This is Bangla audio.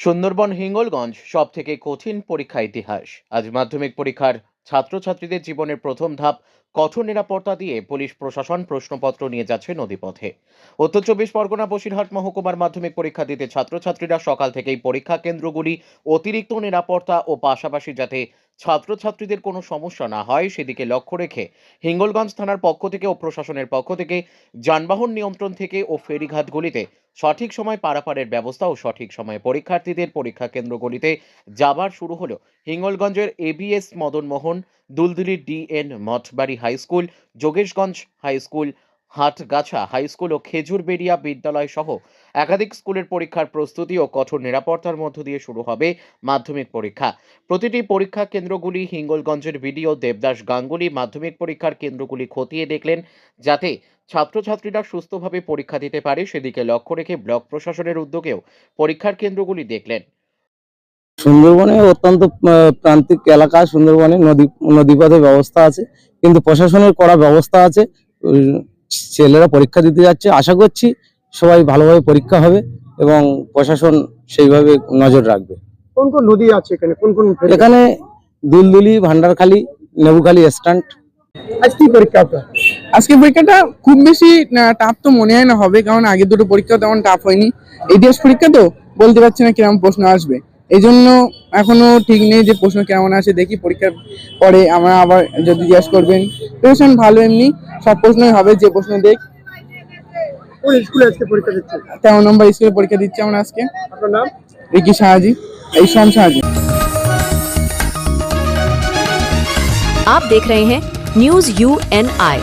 সুন্দরবন হিঙ্গলগঞ্জ সবথেকে কঠিন পরীক্ষা ইতিহাস। আজ মাধ্যমিক পরীক্ষার ছাত্রছাত্রীদের জীবনের প্রথম ধাপ। কঠোর নিরাপত্তা দিয়ে পুলিশ প্রশাসন প্রশ্নপত্র নিয়ে যাচ্ছে নদীপথে। উত্তর চব্বিশ পরগনা বসিরহাট মহকুমার মাধ্যমিক পরীক্ষা দিতে ছাত্রছাত্রীরা সকাল থেকেই পরীক্ষা কেন্দ্রগুলি অতিরিক্ত নিরাপত্তা ও পাশাপাশি যাতে ছাত্রছাত্রীদের কোনো সমস্যা না হয় সেদিকে লক্ষ্য রেখে হিঙ্গলগঞ্জ থানার পক্ষ থেকে ও প্রশাসনের পক্ষ থেকে যানবাহন নিয়ন্ত্রণ থেকে ও ফেরিঘাটগুলিতে সঠিক সময় পারাপারের ব্যবস্থা ও সঠিক সময়ে পরীক্ষার্থীদের পরীক্ষা কেন্দ্রগুলিতে যাবার শুরু হলো হিঙ্গলগঞ্জের এবিএস মদনমোহন, দুলদুলির DN Mathbari high school, Jogeshganj high school, Hatgachha high school ও খেজুরবেড়িয়া বিদ্যালয় সহ একাধিক স্কুলের পরীক্ষার প্রস্তুতি ও কঠোর নিরাপত্তার মধ্য দিয়ে শুরু হবে মাধ্যমিক পরীক্ষা। প্রতিটি পরীক্ষা কেন্দ্রগুলি হিঙ্গলগঞ্জের বিডিও দেবদাস গাঙ্গুলি মাধ্যমিক পরীক্ষার কেন্দ্রগুলি খতিয়ে দেখলেন যাতে ছাত্রছাত্রীরা সুস্থভাবে পরীক্ষা দিতে পারে সেদিকে লক্ষ্য রেখে ব্লক প্রশাসনের উদ্যোগেও পরীক্ষার কেন্দ্রগুলি দেখলেন। সুন্দরবনে অত্যন্ত প্রান্তিক এলাকা। সুন্দরবনে নদীপথে ব্যবস্থা আছে, কিন্তু প্রশাসনের কড়া ব্যবস্থা আছে। ছেলেরা পরীক্ষা দিতে যাচ্ছে, আশা করছি সবাই ভালোভাবে পরীক্ষা হবে এবং প্রশাসন সেইভাবে নজর রাখবে। কোন কোন নদী আছে এখানে? কোন কোন এখানে দুলদুলি, ভান্ডারখালী, নেবুখালী স্ট্যান্ড। আজ কি পরীক্ষা আপনার? আজকে পরীক্ষাটা খুব বেশি টাফ তো মনে হয় না হবে, কারণ আগে দুটো পরীক্ষা তেমন টাফ হয়নি। ইতিহাস পরীক্ষা তো বলতে পারছি না কিরকম প্রশ্ন আসবে, এই জন্য এখনো ঠিক নেই যে প্রশ্ন কেমন আসে। দেখি পরীক্ষার পরে আমরা আবার যদি জিজ্ঞেস করবেন। প্রিপারেশন ভালো, এমনি সব প্রশ্নই হবে যে প্রশ্ন দেখ। কোন স্কুলে আজকে পরীক্ষা দিচ্ছেন? 13 নম্বর স্কুলে পরীক্ষা দিচ্ছি আমরা আজকে। আপনার নাম? রিকি শাহাজি, ইসলাম শাহাজি। आप देख रहे हैं न्यूज UNI।